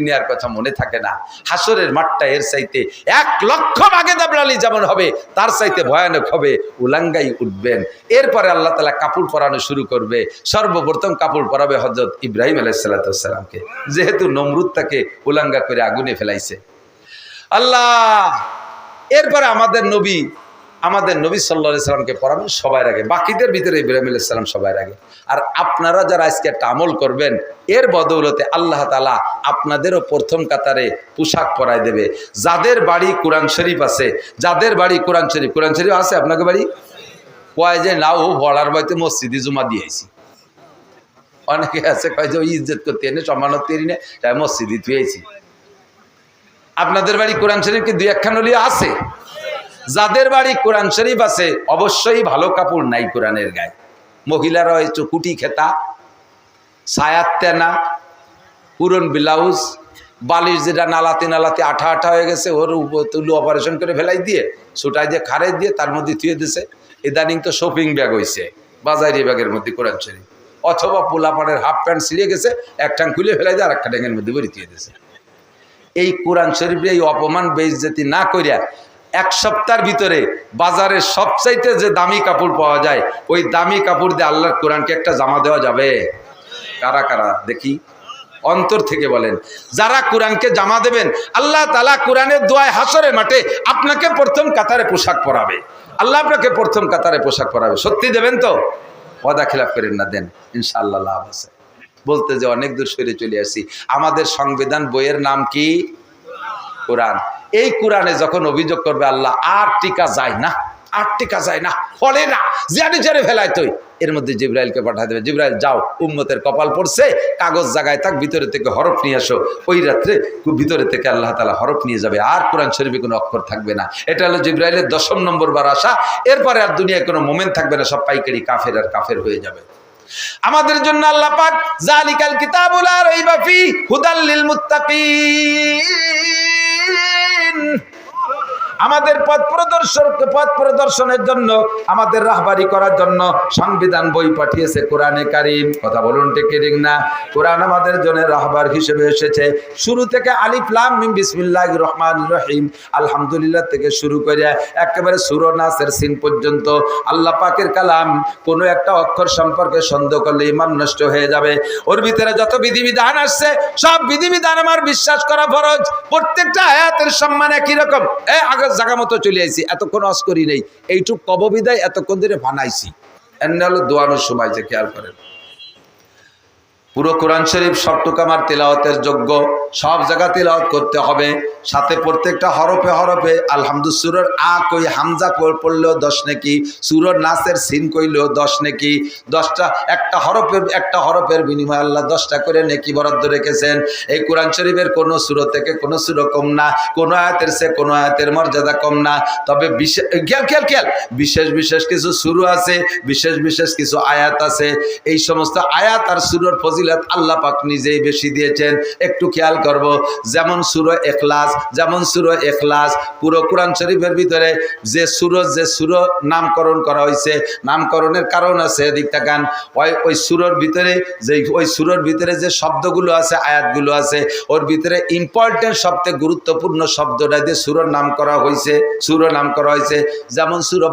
নেওয়ার কথা মনে থাকে না। হাসরের মাঠটা এর চাইতে 1,00,000 ভাগে দাবড়ালি যেমন হবে তার চাইতে ভয়ানক হবে। উলাঙ্গাই উঠবেন। এরপরে আল্লাহ তাআলা কাপড় পরানো শুরু করবে। সর্বপ্রথম কাপড় পরাবে হযরত ইব্রাহিম আলাইহিস সালামকে, যেহেতু নমরুদ তাকে উলাঙ্গা করে আগুনে ফেলাইছে। আল্লাহ এরপরে আমাদের নবী সাল্লাল্লাহু আলাইহি সাল্লামকে পড়াবেন সবার আগে, বাকিদের ভিতরে ইব্রাহিম আলাইহিস সালাম সবার আগে। আর আপনারা যারা আজকে একটা আমল করবেন এর বদৌলতে আল্লাহ তাআলা আপনাদেরও প্রথম কাতারে পোশাক পরাই দেবে। যাদের বাড়ি কোরআন শরীফ আছে, যাদের বাড়ি কোরআন শরীফ আছে, আপনাকে বাড়ি কয় যে নাও বলার বাড়িতে মসজিদে জুমা দিয়েছি, অনেকে আছে কয় যে ইজ্জত করতে এনে সম্মানত করি না তাই মসজিদে দিয়েছি। আপনাদের বাড়ি কোরআন শরীফ কি 2-1খান হলেও আছে? যাদের বাড়ি কোরআন শরীফ আছে অবশ্যই ভালো কাপড় নাই কোরআনের গায়ে। মহিলারা ওই চকুটি খেতা, সায়াত তেনা, পুরন ব্লাউজ, বালিশ যেটা নালাতে নালাতে আঠা আঠা হয়ে গেছে ওর তুলু অপারেশন করে ফেলাই দিয়ে ছুটাই দিয়ে খারে দিয়ে তার মধ্যে থুয়ে দিছে। ইদানিং তো শপিং ব্যাগ হয়েছে বাজারি ব্যাগের মধ্যে কোরআন শরীফ, অথবা পোলাপানের হাফ প্যান্ট ছিঁড়ে গেছে এক টাং খুলে ফেলাই দিয়ে আর একটা ট্যাঙ্গের মধ্যে ভরে থুয়ে দিছে। এই কোরআন শরীফের এই অপমান বেইজ্জতি না করিয়া 1 সপ্তাহের ভিতরে বাজারের সবচাইতে যে দামি কাপড় পাওয়া যায় ওই দামি কাপড় দিয়ে আল্লাহর কোরআনকে একটা জামা দেওয়া যাবে? কারা কারা দেখি অন্তর থেকে বলেন। যারা কোরআনকে জামা দেবেন আল্লাহ তাআলা কোরআনের দোয়ায় হাসরের মাঠে আপনাকে প্রথম কাতারে পোশাক পরাবে। আল্লাহ আপনাকে প্রথম কাতারে পোশাক পরাবে। সত্যি দেবেন তো? ওয়াদা খেলাফ করেন না, দেন, ইনশাআল্লাহ লাভ আছে। বলতে যে অনেক দূর সরে চলে আসি। আমাদের সংবিধান বইয়ের নাম কি? কোরআন। এই কোরআনে যখন অভিযোগ করবে আল্লাহ আর টিকা যায় না, ফলে না, জারে ফেলায় তুই, এর মধ্যে জিবরাইলকে পাঠা দেবে। জিবরাইল যাও, উম্মতের কপাল পড়ছে, কাগজ জায়গায় থাক, ভিতরে থেকে হরফ নিয়ে আসো। ওই রাত্রে ভিতরে থেকে আল্লাহ তাআলা হরফ নিয়ে যাবে, আর কোরআন শরীফে কোনো অক্ষর থাকবে না। এটা হলো জিবরাইলের 10ম নম্বর বার আসা। এরপরে আর দুনিয়ায় কোনো মোমেন্ট থাকবে না, সব পাইকারি কাফের আর কাফের হয়ে যাবে। আমাদের জন্য আল্লাহ পাক জালিকাল কিতাবুল লা রাইবা ফি হুদাল লিল মুত্তাকিন, আমাদের পথ প্রদর্শনের জন্য, আমাদের রাহবারি করার জন্য সংবিধান বই পাঠিয়েছে কোরআনে কারীম। কথা বলুন ঠিক ঠিক না? কোরআন আমাদের জন্য রাহবার হিসেবে এসেছে। শুরু থেকে আলিফ লাম মিম বিসমিল্লাহির রহমানির রহিম আলহামদুলিল্লাহ থেকে শুরু করে একেবারে সূরা নাসের সিন পর্যন্ত আল্লাহ পাকের কালাম। কোনো একটা অক্ষর সম্পর্কে সন্দেহ করলে ঈমান নষ্ট হয়ে যাবে। ওর ভিতরে যত বিধিবিধান আসছে সব বিধিবিধান আমার বিশ্বাস করা ফরজ। প্রত্যেকটা আয়াতের সম্মান একই রকম। জায়গা মতো চলে আইছি, এতক্ষণ অস করি নেই, এইটুক কববিদায় এতক্ষণ ধরে বানাইছি। এমনি হলো দোয়ানোর সময় যে খেয়াল করেন। পুরো কোরআন শরীফ সবটুকু আমার তেলাওয়াতের যোগ্য, সব জায়গা তেলাওয়াত করতে হবে। সাথে প্রত্যেকটা হরফে হরফে আলহামদুলিল্লাহ সূরার আ কই হামজা পড়লেও 10 নেকি, সূরার নাসের সিন কইলেও 10 নেকি। 10টা একটা হরফের বিনিময়ে আল্লাহ 10টা করে নেকি বরাদ্দ রেখেছেন। এই কোরআন শরীফের কোনো সূরা থেকে কোনো সূরা কম না, কোনো আয়াতের চেয়ে কোনো আয়াতের মর্যাদা কম না। তবে বিশেষ কিছু সূরা আছে, বিশেষ কিছু আয়াত আছে। এই সমস্ত আয়াত আর সূরার ফজিলত আল্লাহ পাক নিজেই বেশি দিয়েছেন। একটু খেয়াল করব, যেমন সূরা ইখলাস, পুরো কোরআন শরীফের ভিতরে যে সূরা নামকরণ করা হয়েছে, নামকরণের কারণ আছে। এদিক তাকান, ওই সূরার ভিতরে যে শব্দগুলো আছে, আয়াতগুলো আছে, ওর ভিতরে ইম্পর্টেন্ট সবচেয়ে গুরুত্বপূর্ণ শব্দটা দিয়ে সূরার নাম করা হয়েছে। যেমন সূরা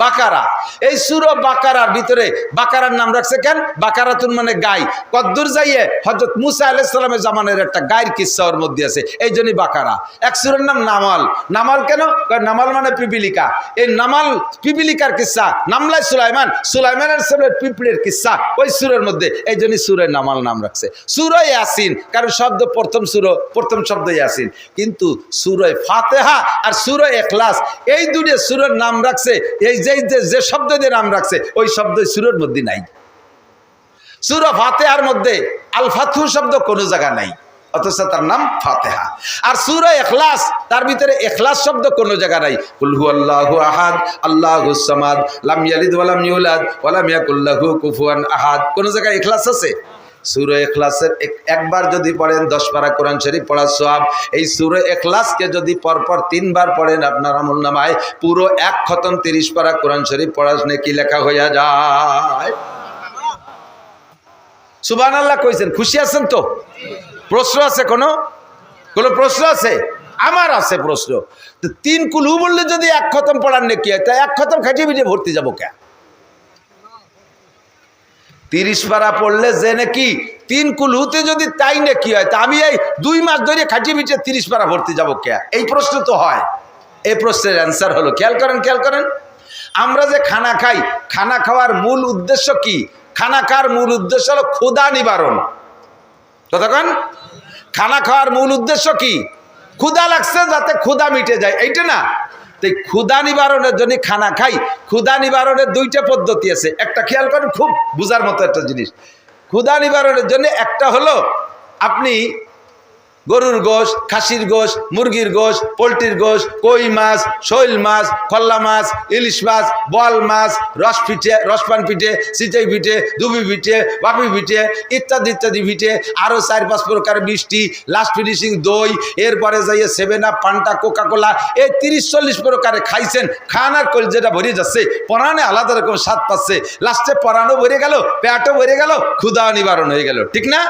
বাকারা, এই সূরা বাকারার ভিতরে বাকারার নাম রাখছে কেন? বাকারাতুন মানে গাই। কদ্দুর যাইয়ে হযরত মুসা আলাইহিস সালামের জামানের একটা গায়ের কিচ্ছা ওর মধ্যে আছে, এই জন্যই বাকারা। এক সূরার নাম নামাল কেন? নামাল মানে পিপিলিকা। এই নামাল পিপিলিকার কিচ্ছা, নামলায় সুলাইমানের সাথে পিঁপড়ের কিচ্ছা ওই সূরার মধ্যে, এই জন্যই সূরা নামাল নাম রাখছে। সূরা ইয়াসিন কারণ প্রথম শব্দ ইয়াসিন, কিন্তু সূরা ফাতিহা আর সূরা ইখলাস এই দুটো সূরার নাম রাখছে, এই যে শব্দ দিয়ে নাম রাখছে ওই শব্দ সূরার মধ্যে নাই। সূরা ফাতিহার মধ্যে আল ফাতহু শব্দ কোনো জায়গা নাই, অথচ তার নাম ফাতিহা। আর সূরা ইখলাস, তার ভিতরে ইখলাস শব্দ কোনো জায়গা নাই। কুল হুয়াল্লাহু আহাদ আল্লাহুস সামাদ লাম ইয়ালিদ ওয়া লাম ইউলাদ ওয়া লাম ইয়াকুল লাহু কুফুয়ান আহাদ, কোন জায়গায় ইখলাস আছে? সূরা ইখলাসের একবার যদি পড়েন 10 পারা কোরআন শরীফ পড়ার সওয়াব। এই সূরা ইখলাসকে যদি পরপর 3 বার পড়েন আপনার আমলনামায় পুরো 1 খতম 30 পারা কোরআন শরীফ পড়ার নেকি লেখা হয়ে যায়। সুবহানাল্লাহ কইছেন, খুশি আছেন তো? প্রশ্ন আছে? কোনো প্রশ্ন আছে? আমার আছে প্রশ্ন। তো 3 কুলু বললে যদি 1 খতম পড়ার নেকি হয়, তা 1 খতম খাটিয়ে পিটিয়ে ভর্তি যাবো কে? 30 পারা পড়লে যে নাকি 3 কুলুতে যদি তাই নাকি হয়, তা আমি এই 2 মাস ধরে খাটিয়ে পিটিয়ে 30 পারা ভর্তি যাবো কে? এই প্রশ্ন তো হয়। এই প্রশ্নের অ্যান্সার হলো, খেয়াল করেন, আমরা যে খানা খাই, খানা খাওয়ার মূল উদ্দেশ্য কি? খানা খাওয়ার মূল উদ্দেশ্য হলো ক্ষুধা নিবারণ। কতক্ষণ? খানা খাওয়ার মূল উদ্দেশ্য কি? ক্ষুধা লাগছে যাতে ক্ষুধা মিটে যায়, এইটা না? তো ক্ষুধা নিবারণের জন্য খানা খাই। ক্ষুধা নিবারণের 2টা পদ্ধতি আছে। একটা খেয়াল করেন, খুব বুঝার মতো একটা জিনিস। ক্ষুধা নিবারণের জন্য একটা হলো আপনি গরুর গোশ, খাসির গোশ, মুরগির গোশ, পোলট্রির গোশ, কই মাছ, শৈল মাছ, খল্লা মাছ, ইলিশ মাছ, বল মাছ, রসপান পিঠে, চিটাই পিঠে, দুবি পিঠে, বাপি পিঠে, ইত্যাদি ইত্যাদি পিঠে, আরও 4-5 প্রকার মিষ্টি, লাস্ট ফিনিশিং দই, এরপরে যাইয়ে 7 আপ, পান্টা, কোকাকোলা, এই 30-40 প্রকারে খাইছেন। খান আর কলজেটা ভরে যাচ্ছে, পরাণে আলাদা রকম স্বাদ পাচ্ছে, লাস্টে পরাণও ভরে গেল, পেটও ভরে গেল, ক্ষুধা নিবারণ হয়ে গেল, ঠিক না?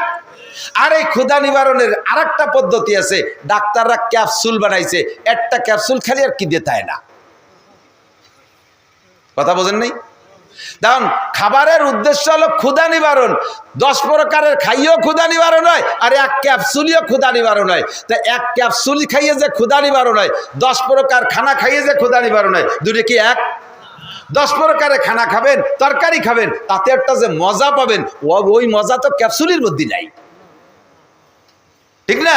আর এই ক্ষুধা নিবারণের আরেকটা পদ্ধতি আছে। ডাক্তাররা ক্যাপসুল বানাইছে। একটা ক্যাপসুল খালি আর কি দিতে হয় না। কথা বোঝেন নাই? কারণ খাবারের উদ্দেশ্য হলো ক্ষুধা নিবারণ। 10 প্রকারের খাইয়েও ক্ষুধা নিবারণ হয়, আর 1 ক্যাপসুলিও ক্ষুধা নিবারণ হয়। তো 1 ক্যাপসুল খাইয়ে যে ক্ষুধা নিবারণ হয়, 10 প্রকার খানা খাইয়ে যে ক্ষুধা নিবারণ হয়, দুটো কি এক? 10 প্রকারে খানা খাবেন, তরকারি খাবেন, তাতে একটা যে মজা পাবেন, ওই মজা তো ক্যাপসুলের মধ্যে নাই, ঠিক না?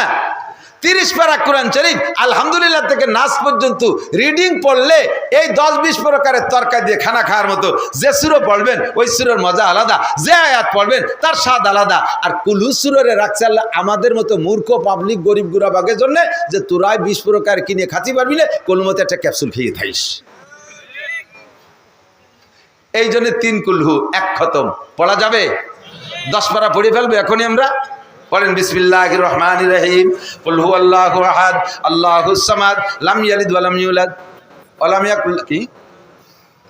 30 পারা কোরআন শরীফ আলহামদুলিল্লাহ থেকে নাস পর্যন্ত রিডিং পড়লে এই 10-20 প্রকারের তরকারি দিয়ে খানা খাওয়ার মতো। যে সুরো পড়বেন ওই সুরের মজা আলাদা, যে আয়াত পড়বেন তার স্বাদ আলাদা। আর কুলু সুরে রাখছে আল্লাহ আমাদের মতো মূর্খ পাবলিক গরিব গুড়াবাগের জন্য, যে তোরাই 20 প্রকার কিনে খাতি পারবি না, কোন মতো একটা ক্যাপসুল খেয়ে থাইস। এই জন্য 3 কুলহু 1 খতম পড়া যাবে। 10 পারা পড়ে ফেলবে এখনই আমরা। পড়েন বিসমিল্লাহির রহমানির রহিম। কুল হুয়াল্লাহু আহাদ আল্লাহুস সামাদ লাম ইয়ালিদ ওয়া লাম ইউলাদ ওয়া লাম ইয়াকুল কি।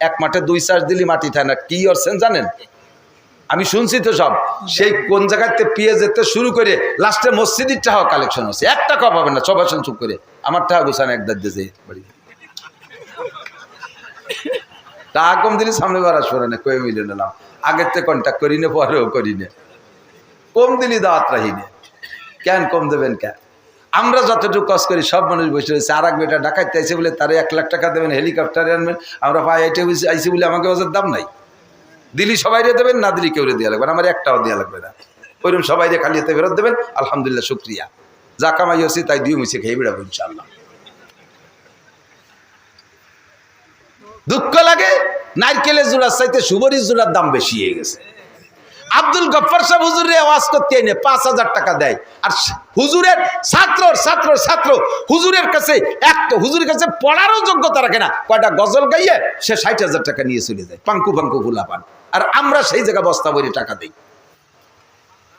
এক মাঠে 2 চাষ দিলি মাটি থাকে না, কি করছেন জানেন? আমি শুনছি তো সব। সেই কোন জায়গাতে পিয়ে যেতে শুরু করে লাস্টে মসজিদের টাকা কালেকশন হচ্ছে। 1 টাকা পাবেন না, সব আসেন চুপ করে। আমার টাকা গোছানো একদার দিয়েছে বাড়ি। টাকা কম দিলে সামনে বার আসবে না, কয়ে মিলে নিলাম। আগের থেকে কন্ট্যাক্ট করি না, পরেও করি না। কম দিলি দাওয়াত রাহিনে, কেন কম দেবেন কেন? আমরা যতটুকু কষ্ট করি সব মানুষ বসে রয়েছে। আর এক বেটা ডাকাইতে আইসে বলে তারে 1 লাখ টাকা দেবেন, হেলিকপ্টারে আনবেন। আমরা পাই আইটে আইসি বলে আমাকে ওদের দাম নাই। দিলি সবাই দেবেন, না দিলি কেউ দেওয়া লাগবে না, আমার একটাও দেওয়া লাগবে না। ওইরকম সবাই খালি হাতে ফেরত দেবেন। আলহামদুলিল্লাহ, শুক্রিয়া। যা কামাই হচ্ছি তাই 2 মুছে খেয়ে বেড়াবো ইনশাআল্লাহ। দুঃখ লাগে, নারকেলের জোড়ার চাইতে সুবরির জোড়ার দাম বেশি হয়ে গেছে। আব্দুল গফফার সাহেব হুজুরে আওয়াজ করতে এনে 5000 টাকা দেয়, আর হুজুরের ছাত্র হুজুরের কাছে হুজুরের কাছে পড়ারও যোগ্যতা রাখে না। কয়টা গজল গাইয়ে সে 60,000 টাকা নিয়ে চলে যায়, পাঙ্কু ভুলা পান। আর আমরা সেই জায়গা বস্তা ভরে টাকা দিই।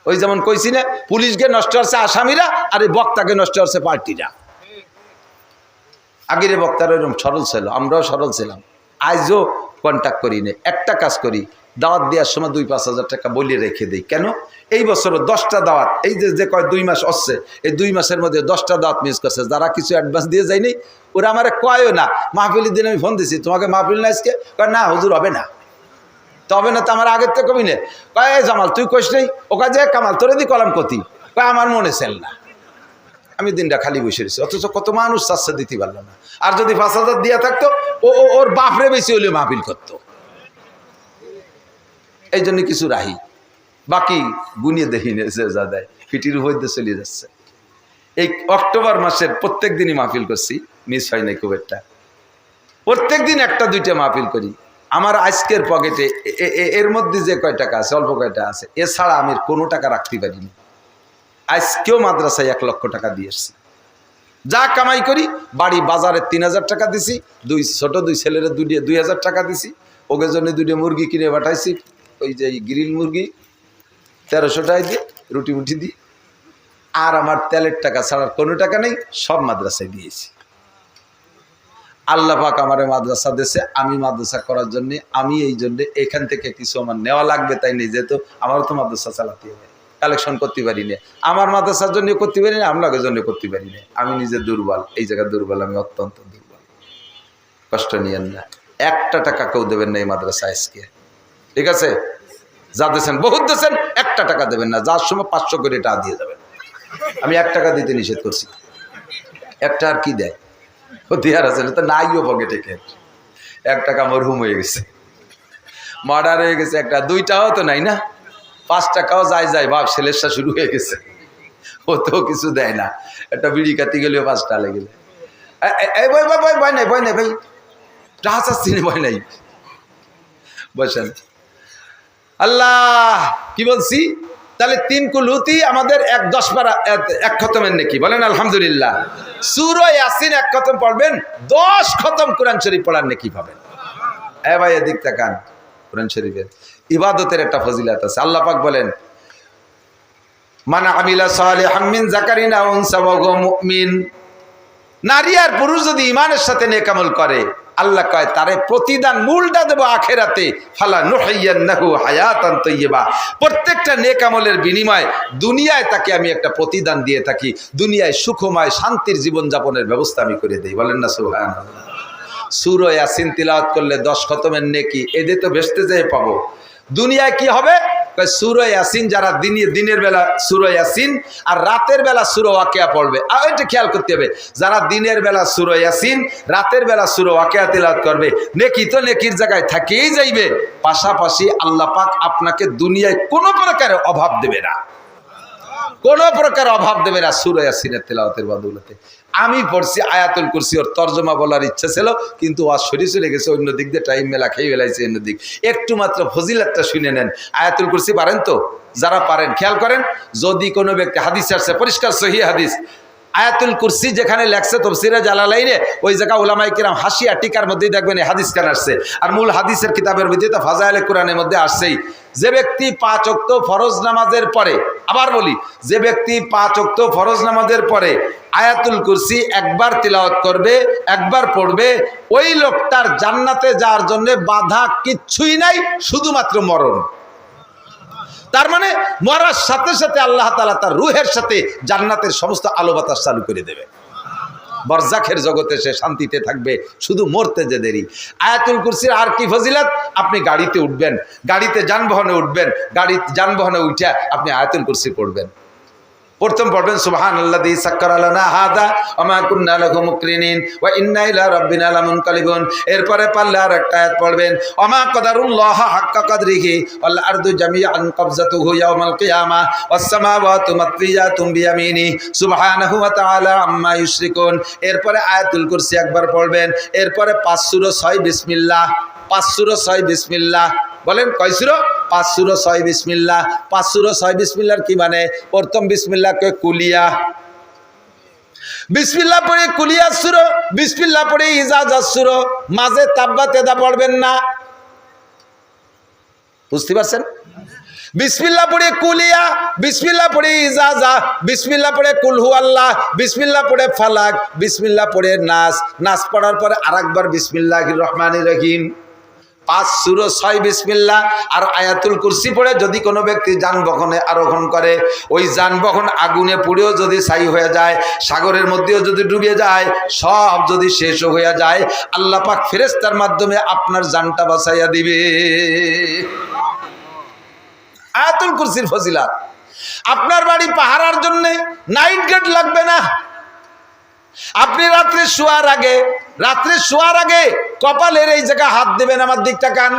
ওই যেমন কইছি না, পুলিশকে নষ্ট হচ্ছে আসামিরা, আর এই বক্তাকে নষ্ট হচ্ছে পার্টিরা। আগের বক্তারা ওইরকম সরল ছিল, আমরাও সরল ছিলাম। আজও কন্ট্যাক্ট করি না। একটা কাজ করি, দাওয়াত দেওয়ার সময় 2-5 টাকা বলে রেখে দিই। কেন? এই বছরও 10টা দাওয়াত, এই যে কয় 2 মাস আসছে, এই 2 মাসের মধ্যে 10টা দাওয়াত মিস করছে। যারা কিছু অ্যাডভান্স দিয়ে যায়নি ওরা আমারে কয়ও না। মাহফিলের দিন আমি ফোন দিছি, তোমাকে মাহফিল না আজকে? কয় না হুজুর, হবে না। তো হবে না তো আমার আগের থেকে কবি না। কয় জামাল তুই কইস নেই? ও কাজ কামাল তোরে দি কলাম কতি। কয় আমার মনে চেল না। আমি দিনটা খালি বসে রয়েছি, অথচ কত মানুষ চাচ্ছে, দিতে পারলো না। আর যদি 5,000 দিয়া থাকতো ওর বাপরে বেশি হলে মাহফিল করতো। এই জন্য কিছু রাহি, বাকি গুনিয়ে দেখি যা দেয় ফিটির হইতে চলে যাচ্ছে। এই অক্টোবর মাসের প্রত্যেক দিনই মাহফিল করছি, মিস হয় নাই খুব একটা। প্রত্যেক দিন 1-2টা মাহফিল করি। আমার আজকের পকেটে এর মধ্যে যে কয় টাকা আছে, অল্প কয়টা আছে, এছাড়া আমি কোনো টাকা রাখতে পারিনি। আজকেও মাদ্রাসায় 1 লক্ষ টাকা দিয়ে এসছি। যা কামাই করি, বাড়ি বাজারে 3000 টাকা দিছি, 2 ছোট 2 ছেলের 2000 টাকা দিছি। ওদের জন্য 2টা মুরগি কিনে পাঠাইছি, ওই যে গ্রিল মুরগি 1300 টাকা দিয়ে রুটি মুটি দিই। আর আমার তেলের টাকা ছাড়ার কোনো টাকা নেই, সব মাদ্রাসায় দিয়েছি। আল্লাহ পাক আমারে মাদ্রাসা দেশে, আমি মাদ্রাসা করার জন্য, আমি এই জন্য এখান থেকে কিছু আমার নেওয়া লাগবে, তাই নেই যেহেতু আমারও তো মাদ্রাসা চালাতে হবে, কালেকশন করতে পারি না, আমার মাদ্রাসার জন্য করতে পারি না, আপনাদের জন্য করতে পারি না, আমি নিজে দুর্বল, এই জায়গায় দুর্বল, আমি অত্যন্ত দুর্বল। কষ্ট নিয়েন না, একটা টাকা কেউ দেবেন না এই মাদ্রাসা আজকে, ঠিক আছে? যা দিয়েছেন বহুত দিয়েছেন, একটা টাকা দেবেন না, যার সময় 500 করে টাকা দিয়ে যাবেন। আমি 1 টাকা দিতে নিষেধ করছি, একটা আর কি দেয় ও দেওয়ার আছে তো নাইও পকেটে, 1 টাকা মরহুম হয়ে গেছে, মার্ডার হয়ে গেছে, একটা 2টাও তো নাই না, 5 টাকাও যায় যায় ভাব, সেলেসা শুরু হয়ে গেছে, ও তো কিছু দেয় না, একটা বিড়ি কাতি গেলেও 5 টাকা লেগে যায়। ভয় নাই ভাই, টাকা চাচ্ছি না, ভয় নাই, বসেন। আল্লাহ কি বলছি, তাহলে 3 কুলহুতি আমাদের 10 পারা 1 খতমের নেকি, বলেন আলহামদুলিল্লাহ। সূরা ইয়াসিন 1 খতম পড়বেন, 10 খতম কোরআন শরীফ পড়ার নেকি পাবেন। ভাই এদিক তাকান, কোরআন শরীফের ইবাদতের একটা ফজিলত আছে। আল্লাহ পাক বলেন, মান আমিলা সালিহাম মিন যাকারিন আও উনসা ওয়া হুয়া মুমিন, নারী আর পুরুষ যদি ঈমানের সাথে নেক আমল করে, আল্লাহ কয় তারে প্রতিদান মূলটা দেব আখেরাতে, ফালা নুহিয়ান্নাহু হায়াতান তাইয়্যিবা, প্রত্যেকটা নেক আমলের বিনিময়ে দুনিয়ায় তাকে আমি একটা প্রতিদান দিয়ে থাকি, দুনিয়ায় সুখময় শান্তির জীবন যাপনের ব্যবস্থা আমি করে দেই, বলেন না সুবহানাল্লাহ। সূরা ইয়াসিন তিলাওয়াত করলে 10 খতমের নেকি, এদের তো বেহেশতে যেয়ে পাবো। দুনিয়ায় কি হবে, সূরা ইয়াসিন যারা দিনের বেলা সূরা ইয়াসিন আর রাতের বেলা সূরা ওয়াকিয়া পড়বে, আর এটা খেয়াল করতে হবে, যারা দিনের বেলা সূরা ইয়াসিন, রাতের বেলা সূরা ওয়াকিয়া তিলাওয়াত করবে, নেকি তো নেকির জায়গায় থেকেই যাইবে, পাশাপাশি আল্লাহ পাক আপনাকে দুনিয়ায় কোনো প্রকারের অভাব দেবে না, কোনো প্রকার অভাব দেবে না সূরা ইয়াসিনের তেলাওয়াতের বদৌলতে। আমি পড়ছি আয়াতুল কুরসি, ওর তর্জমা বলার ইচ্ছা ছিল, কিন্তু আজ শরীর চলে গেছে অন্য দিক দিয়ে, টাইম মেলা খেয়ে ফেলাইছে অন্য দিক। একটু মাত্র ফজিলাতটা শুনে নেন। আয়াতুল কুরসি পারেন তো? যারা পারেন খেয়াল করেন, যদি কোনো ব্যক্তি, হাদিস আসছে পরিষ্কার সহিহ হাদিস, আয়াতুল কুরসি যেখানে লেখছে তফসিরে জালালাইনে, ওই জায়গা উলামায়ে কিরাম হাসিয়া টিকার মধ্যেই দেখবেন এই হাদিস কেন আসছে, আর মূল হাদিসের কিতাবের মধ্যে তো ফাজাইলে কোরআনের মধ্যে আসছেই, যে ব্যক্তি 5 ওয়াক্ত ফরজ নামাজের পরে, আবার বলি, যে ব্যক্তি 5 ওয়াক্ত ফরজ নামাজের পরে আয়াতুল কুরসি একবার তিলাওয়াত করবে, একবার পড়বে, ওই লোকটার জান্নাতে যাওয়ার জন্য বাধা কিচ্ছুই নাই, শুধুমাত্র মরণ। তার মানে মরার সাথে সাথে আল্লাহ তাআলা তার রূহের সাথে জান্নাতের সমস্ত আলো বাতাস চালু করে দেবে, বরজাখের জগতে সে শান্তিতে থাকবে, শুধু মরতে যে দেরি। আয়াতুল কুরসির আর কি ফজিলত, আপনি গাড়িতে উঠবেন, গাড়িতে যানবাহনে উঠবেন, যানবাহনে উঠে আপনি আয়াতুল কুরসি পড়বেন, প্রথম পড়বেন সুবহানাল্লাযী সাক্কারা লানা হাযা ওয়া মা কুন্না লাহু মুকরিনিন ওয়া ইন্না ইলা রাব্বিনা লামুনকালিবুন। এরপরে পারলে আর একটা আয়াত পড়বেন, ওয়া মা কাদারুল্লাহ হাক্কা কাদরিহি ওয়াল আরদু জামিআন কবযাতুহু ইয়াওমাল কিয়ামাহ ওয়াস সামাওয়াতু মাতওয়িয়াতুম বিয়ামিনি সুবহানাহু ওয়া তাআলা আম্মা ইউশরিকুন। এরপরে আয়াতুল কুরসি একবার পড়বেন, এরপরে 5 সূরা 6 বিসমিল্লাহ, 5 সূরা 6 বিসমিল্লাহ, বলেন কয় সূরা? 5 সূরা 6 বিসমিল্লাহ। 5 সূরা 6 বিসমিল্লাহর কি মানে? প্রথম বিসমিল্লাহকে কুলিয়া, বিসমিল্লাহ পড়ে কুলিয়া সূরা, বিসমিল্লাহ পড়ে ইজাজা সূরা, মাঝে তাব্বা তেদা পড়বেন না, বুঝতে পারছেন? বিসমিল্লাহ পড়ে কুলিয়া, বিসমিল্লাহ পড়ে ইজাজা, বিসমিল্লাহ পড়ে কুল হু আল্লাহ, বিসমিল্লাহ পড়ে ফালাক, বিসমিল্লাহ পড়ে নাস, নাস পড়ার পরে আরেকবার বিসমিল্লাহির রহমানির রহিম। 5 সূরা 6 বিসমিল্লাহ আর আয়াতুল কুরসি পড়ে যদি কোনো ব্যক্তি যানবাহনে আরোহণ করে, ওই যানবাহন আগুনে পুড়েও যদি ছাই হয়ে যায়, সাগরের মধ্যেও যদি ডুবে যায়, সব যদি শেষ হয়ে যায়, আল্লাহ পাক ফেরেশতার মাধ্যমে আপনার জানটা বাঁচাইয়া দিবে। আয়াতুল কুরসির ফজিলত। আপনার বাড়ি পাহারার জন্য নাইট গার্ড লাগবে না। আপনি রাত্রে শোয়ার আগে কপালের এই জায়গা হাত দেবেন, আমার দিকটা কান,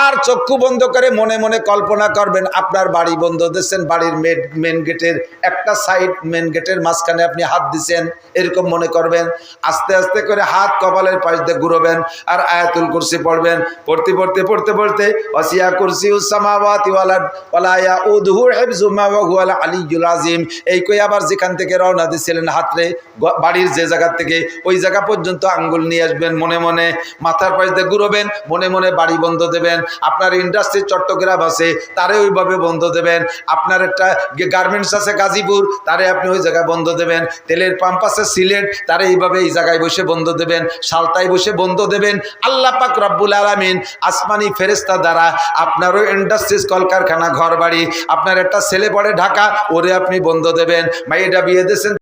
আর চক্ষু বন্ধ করে মনে মনে কল্পনা করবেন আপনার বাড়ি বন্ধ দিচ্ছেন, বাড়ির মেন গেটের একটা সাইড, মেন গেটের মাঝখানে আপনি হাত দিচ্ছেন, এরকম মনে করবেন। আস্তে আস্তে করে হাত কপালের পাশ দিয়ে ঘুরবেন আর আয়াতুল কুরসি পড়বেন। পড়তে ওয়াসিয়া কুরসিউস সামাওয়াতি ওয়াল আরদ ওয়ালা ইয়াউদুহু হিফযুহুমা ওয়া হুয়াল আলিয়্যুল আযীম। এই কই আবার যেখান থেকে রওনা দিছিলেন হাতরে, বাড়ির যে জায়গা থেকে ওই জায়গা পর্যন্ত আঙ্গুল নিয়ে আসবেন, মনে মনে মাথার পাশ দিয়ে ঘুরবেন, মনে মনে বাড়ি বন্ধ দেবেন। আপনার ইন্ডাস্ট্রি চট্টগ্রাম আছে তারে ওইভাবে বন্ধ দেবেন, আপনার একটা গার্মেন্টস আছে গাজীপুর তারে আপনি ওই জায়গায় বন্ধ দেবেন, তেলের পাম্প আছে সিলেট তারে এইভাবে এই জায়গায় বসে বন্ধ দেবেন, সালতায় বসে বন্ধ দেবেন। আল্লাহ পাক রব্বুল আলামিন আসমানি ফেরেশতা দ্বারা আপনারও ইন্ডাস্ট্রিজ কলকারখানা ঘর বাড়ি, আপনার একটা ছেলে পড়ে ঢাকা ওরে আপনি বন্ধ দেবেন, মাইয়েটা বিয়ে দিয়েছেন